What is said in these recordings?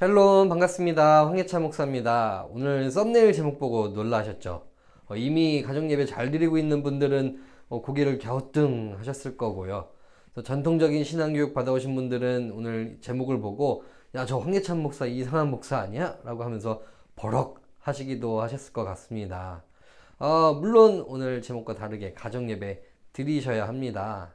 샬롬 반갑습니다. 황예찬 목사입니다. 오늘 썸네일 제목 보고 놀라셨죠? 이미 가정예배 잘 드리고 있는 분들은 고개를 갸우뚱 하셨을 거고요. 전통적인 신앙교육 받아오신 분들은 오늘 제목을 보고 야, 저 황예찬 목사 이상한 목사 아니야? 라고 하면서 버럭 하시기도 하셨을 것 같습니다. 물론 오늘 제목과 다르게 가정예배 드리셔야 합니다.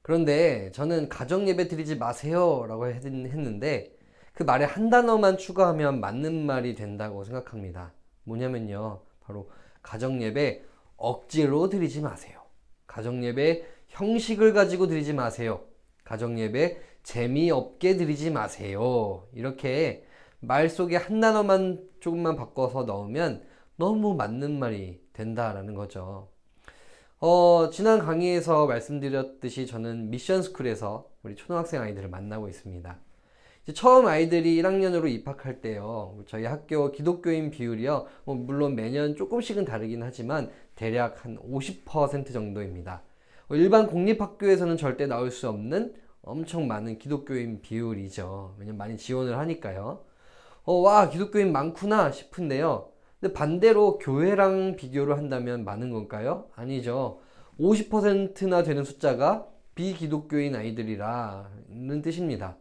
그런데 저는 가정예배 드리지 마세요 라고 했는데 그 말에 한 단어만 추가하면 맞는 말이 된다고 생각합니다. 뭐냐면요, 바로 가정예배 억지로 드리지 마세요. 가정예배 형식을 가지고 드리지 마세요. 가정예배 재미없게 드리지 마세요. 이렇게 말 속에 한 단어만 조금만 바꿔서 넣으면 너무 맞는 말이 된다라는 거죠. 지난 강의에서 말씀드렸듯이 저는 미션스쿨에서 우리 초등학생 아이들을 만나고 있습니다. 이제 처음 아이들이 1학년으로 입학할 때요, 저희 학교 기독교인 비율이요, 물론 매년 조금씩은 다르긴 하지만 대략 한 50% 정도입니다. 일반 공립학교에서는 절대 나올 수 없는 엄청 많은 기독교인 비율이죠. 왜냐면 많이 지원을 하니까요. 와, 기독교인 많구나 싶은데요. 근데 반대로 교회랑 비교를 한다면 많은 건가요? 아니죠. 50%나 되는 숫자가 비기독교인 아이들이라는 뜻입니다.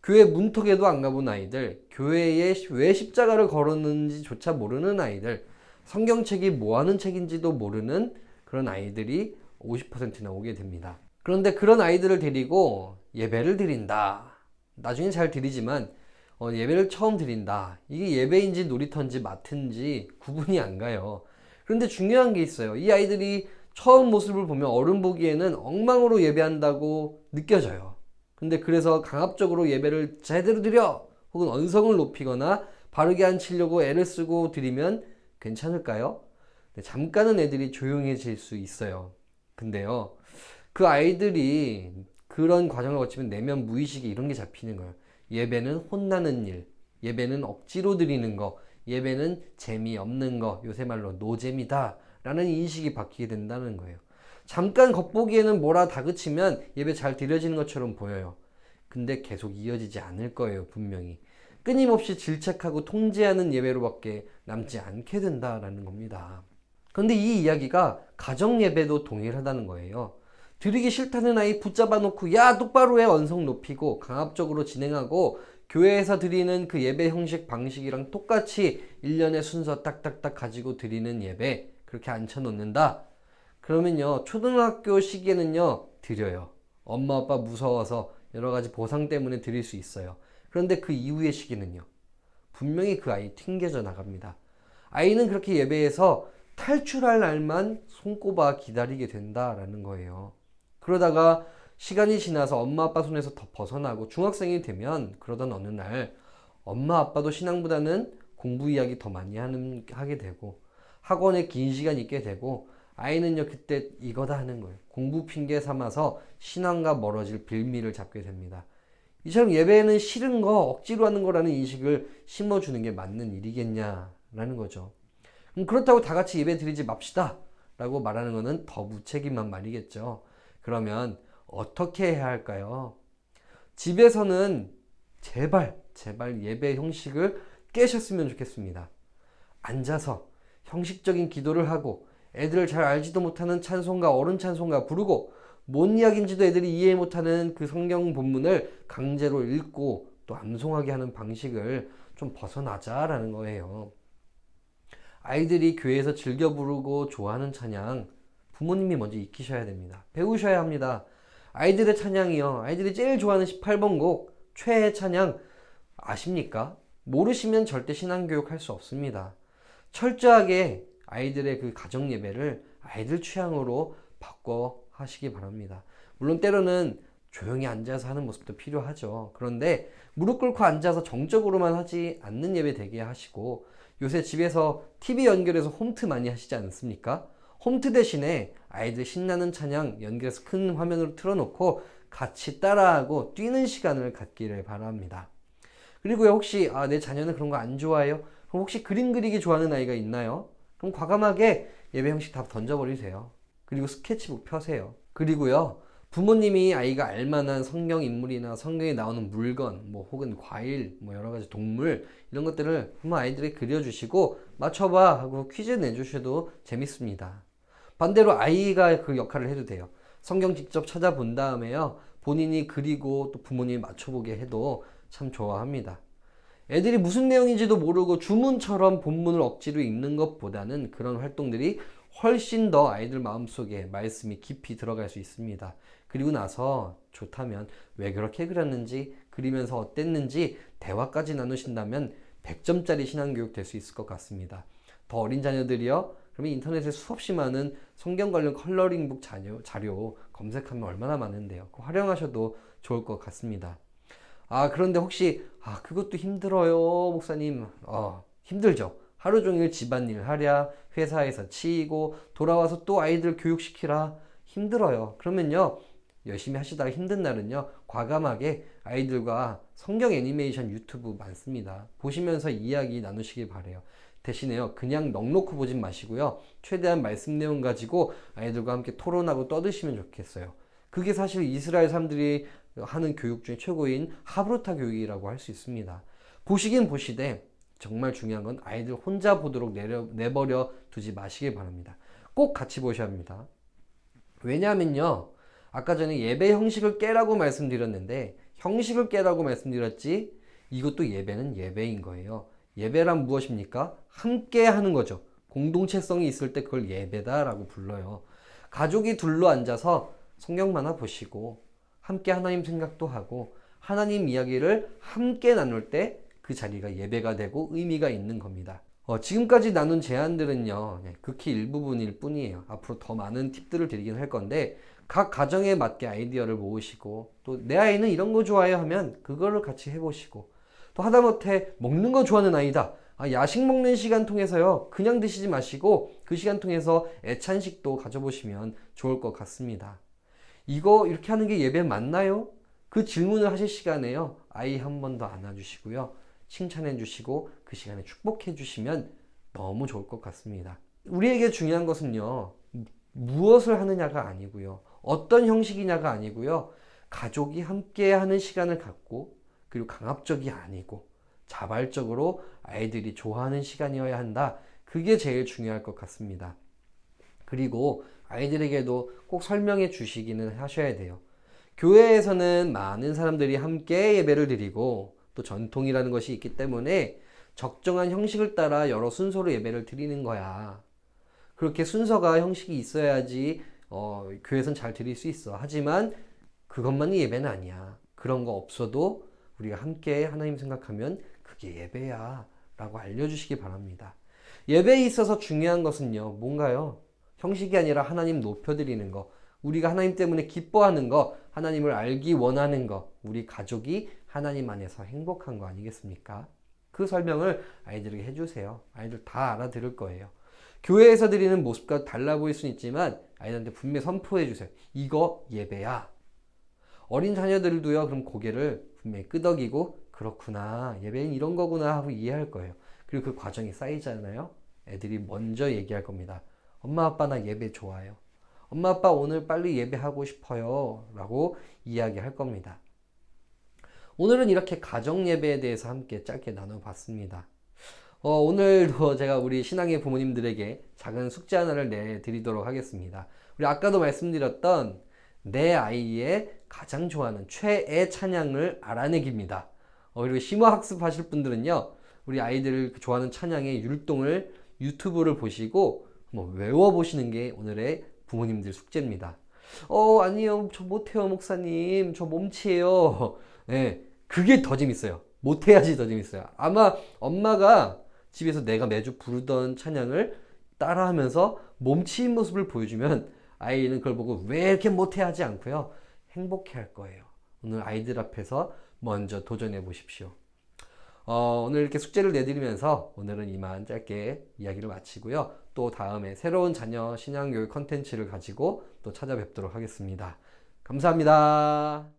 교회 문턱에도 안 가본 아이들, 교회에 왜 십자가를 걸었는지조차 모르는 아이들, 성경책이 뭐 하는 책인지도 모르는 그런 아이들이 50%나 오게 됩니다. 그런데 그런 아이들을 데리고 예배를 드린다. 나중에 잘 드리지만 예배를 처음 드린다. 이게 예배인지 놀이터인지 마트인지 구분이 안 가요. 그런데 중요한 게 있어요. 이 아이들이 처음 모습을 보면 어른 보기에는 엉망으로 예배한다고 느껴져요. 근데 그래서 강압적으로 예배를 제대로 드려! 혹은 언성을 높이거나 바르게 앉히려고 애를 쓰고 드리면 괜찮을까요? 잠깐은 애들이 조용해질 수 있어요. 근데요, 그 아이들이 그런 과정을 거치면 내면 무의식에 이런 게 잡히는 거예요. 예배는 혼나는 일, 예배는 억지로 드리는 거, 예배는 재미없는 거, 요새 말로 노잼이다 라는 인식이 바뀌게 된다는 거예요. 잠깐 겉보기에는 뭐라 다그치면 예배 잘 드려지는 것처럼 보여요. 근데 계속 이어지지 않을 거예요, 분명히. 끊임없이 질책하고 통제하는 예배로밖에 남지 않게 된다라는 겁니다. 그런데 이 이야기가 가정 예배도 동일하다는 거예요. 드리기 싫다는 아이 붙잡아 놓고 야 똑바로 해 언성 높이고 강압적으로 진행하고 교회에서 드리는 그 예배 형식 방식이랑 똑같이 일련의 순서 딱딱딱 가지고 드리는 예배 그렇게 앉혀 놓는다. 그러면요, 초등학교 시기에는요 드려요. 엄마 아빠 무서워서 여러 가지 보상 때문에 드릴 수 있어요. 그런데 그 이후의 시기는요, 분명히 그 아이 튕겨져 나갑니다. 아이는 그렇게 예배에서 탈출할 날만 손꼽아 기다리게 된다라는 거예요. 그러다가 시간이 지나서 엄마 아빠 손에서 더 벗어나고 중학생이 되면 그러던 어느 날 엄마 아빠도 신앙보다는 공부 이야기 더 많이 하게 되고 학원에 긴 시간 있게 되고 아이는요 그때 이거다 하는 거예요. 공부 핑계 삼아서 신앙과 멀어질 빌미를 잡게 됩니다. 이처럼 예배는 싫은 거 억지로 하는 거라는 인식을 심어주는 게 맞는 일이겠냐라는 거죠. 그렇다고 다 같이 예배 드리지 맙시다 라고 말하는 것은 더 무책임한 말이겠죠. 그러면 어떻게 해야 할까요? 집에서는 제발 예배 형식을 깨셨으면 좋겠습니다. 앉아서 형식적인 기도를 하고 애들 잘 알지도 못하는 찬송가, 어른 찬송가 부르고 뭔 이야기인지도 애들이 이해 못하는 그 성경 본문을 강제로 읽고 또 암송하게 하는 방식을 좀 벗어나자라는 거예요. 아이들이 교회에서 즐겨 부르고 좋아하는 찬양 부모님이 먼저 익히셔야 됩니다. 배우셔야 합니다. 아이들의 찬양이요, 아이들이 제일 좋아하는 18번 곡 최애 찬양 아십니까? 모르시면 절대 신앙교육 할 수 없습니다. 철저하게 아이들의 그 가정 예배를 아이들 취향으로 바꿔 하시기 바랍니다. 물론 때로는 조용히 앉아서 하는 모습도 필요하죠. 그런데 무릎 꿇고 앉아서 정적으로만 하지 않는 예배 되게 하시고, 요새 집에서 TV 연결해서 홈트 많이 하시지 않습니까? 홈트 대신에 아이들 신나는 찬양 연결해서 큰 화면으로 틀어놓고 같이 따라하고 뛰는 시간을 갖기를 바랍니다. 그리고요, 혹시 내 자녀는 그런 거 안 좋아해요? 그럼 혹시 그림 그리기 좋아하는 아이가 있나요? 그럼 과감하게 예배 형식 다 던져버리세요. 그리고 스케치북 펴세요. 그리고요, 부모님이 아이가 알만한 성경 인물이나 성경에 나오는 물건, 뭐 혹은 과일, 뭐 여러 가지 동물 이런 것들을 한번 아이들에게 그려주시고 맞춰봐 하고 퀴즈 내주셔도 재밌습니다. 반대로 아이가 그 역할을 해도 돼요. 성경 직접 찾아본 다음에요. 본인이 그리고 또 부모님이 맞춰보게 해도 참 좋아합니다. 애들이 무슨 내용인지도 모르고 주문처럼 본문을 억지로 읽는 것보다는 그런 활동들이 훨씬 더 아이들 마음속에 말씀이 깊이 들어갈 수 있습니다. 그리고 나서 좋다면 왜 그렇게 그렸는지, 그리면서 어땠는지 대화까지 나누신다면 100점짜리 신앙교육 될 수 있을 것 같습니다. 더 어린 자녀들이요? 그러면 인터넷에 수없이 많은 성경 관련 컬러링북 자료 검색하면 얼마나 많은데요. 그거 활용하셔도 좋을 것 같습니다. 그런데 혹시, 그것도 힘들어요, 목사님. 힘들죠. 하루 종일 집안일 하랴, 회사에서 치이고, 돌아와서 또 아이들 교육시키라. 힘들어요. 그러면요, 열심히 하시다가 힘든 날은요, 과감하게 아이들과 성경 애니메이션 유튜브 많습니다. 보시면서 이야기 나누시길 바래요. 대신에요, 그냥 넋놓고 보진 마시고요, 최대한 말씀 내용 가지고 아이들과 함께 토론하고 떠드시면 좋겠어요. 그게 사실 이스라엘 사람들이 하는 교육 중에 최고인 하브루타 교육이라고 할 수 있습니다. 보시긴 보시되 정말 중요한 건 아이들 혼자 보도록 내버려 두지 마시길 바랍니다. 꼭 같이 보셔야 합니다. 왜냐하면요, 아까 전에 예배 형식을 깨라고 말씀드렸는데 형식을 깨라고 말씀드렸지 이것도 예배는 예배인 거예요. 예배란 무엇입니까? 함께 하는 거죠. 공동체성이 있을 때 그걸 예배다라고 불러요. 가족이 둘러 앉아서 성경만 보시고 함께 하나님 생각도 하고 하나님 이야기를 함께 나눌 때 그 자리가 예배가 되고 의미가 있는 겁니다. 지금까지 나눈 제안들은요, 극히 일부분일 뿐이에요. 앞으로 더 많은 팁들을 드리긴 할 건데 각 가정에 맞게 아이디어를 모으시고 또 내 아이는 이런 거 좋아해요 하면 그거를 같이 해보시고 또 하다못해 먹는 거 좋아하는 아이다. 야식 먹는 시간 통해서요, 그냥 드시지 마시고 그 시간 통해서 애찬식도 가져보시면 좋을 것 같습니다. 이거 이렇게 하는 게 예배 맞나요? 그 질문을 하실 시간에요, 아이 한 번 더 안아주시고요, 칭찬해 주시고 그 시간에 축복해 주시면 너무 좋을 것 같습니다. 우리에게 중요한 것은요, 무엇을 하느냐가 아니고요, 어떤 형식이냐가 아니고요, 가족이 함께 하는 시간을 갖고 그리고 강압적이 아니고 자발적으로 아이들이 좋아하는 시간이어야 한다. 그게 제일 중요할 것 같습니다. 그리고 아이들에게도 꼭 설명해 주시기는 하셔야 돼요. 교회에서는 많은 사람들이 함께 예배를 드리고 또 전통이라는 것이 있기 때문에 적정한 형식을 따라 여러 순서로 예배를 드리는 거야. 그렇게 순서가 형식이 있어야지 교회에선 잘 드릴 수 있어. 하지만 그것만이 예배는 아니야. 그런 거 없어도 우리가 함께 하나님 생각하면 그게 예배야 라고 알려주시기 바랍니다. 예배에 있어서 중요한 것은요, 뭔가요? 형식이 아니라 하나님 높여드리는 거, 우리가 하나님 때문에 기뻐하는 거, 하나님을 알기 원하는 거, 우리 가족이 하나님 안에서 행복한 거 아니겠습니까? 그 설명을 아이들에게 해주세요. 아이들 다 알아들을 거예요. 교회에서 드리는 모습과 달라 보일 수는 있지만 아이들한테 분명히 선포해 주세요. 이거 예배야. 어린 자녀들도요, 그럼 고개를 분명히 끄덕이고 그렇구나, 예배는 이런 거구나 하고 이해할 거예요. 그리고 그 과정이 쌓이잖아요. 애들이 먼저 얘기할 겁니다. 엄마 아빠 나 예배 좋아요. 엄마 아빠 오늘 빨리 예배하고 싶어요 라고 이야기할 겁니다. 오늘은 이렇게 가정 예배에 대해서 함께 짧게 나눠봤습니다. 오늘도 제가 우리 신앙의 부모님들에게 작은 숙제 하나를 내드리도록 하겠습니다. 우리 아까도 말씀드렸던 내 아이의 가장 좋아하는 최애 찬양을 알아내기입니다. 그리고 심화학습 하실 분들은요, 우리 아이들 좋아하는 찬양의 율동을 유튜브를 보시고 외워보시는 게 오늘의 부모님들 숙제입니다. 아니요, 저 못해요, 목사님. 저 몸치예요. 네, 그게 더 재밌어요. 못해야지 더 재밌어요. 아마 엄마가 집에서 내가 매주 부르던 찬양을 따라하면서 몸치인 모습을 보여주면 아이는 그걸 보고 왜 이렇게 못해하지 않고요, 행복해 할 거예요. 오늘 아이들 앞에서 먼저 도전해 보십시오. 오늘 이렇게 숙제를 내드리면서 오늘은 이만 짧게 이야기를 마치고요. 또 다음에 새로운 자녀 신앙교육 컨텐츠를 가지고 또 찾아뵙도록 하겠습니다. 감사합니다.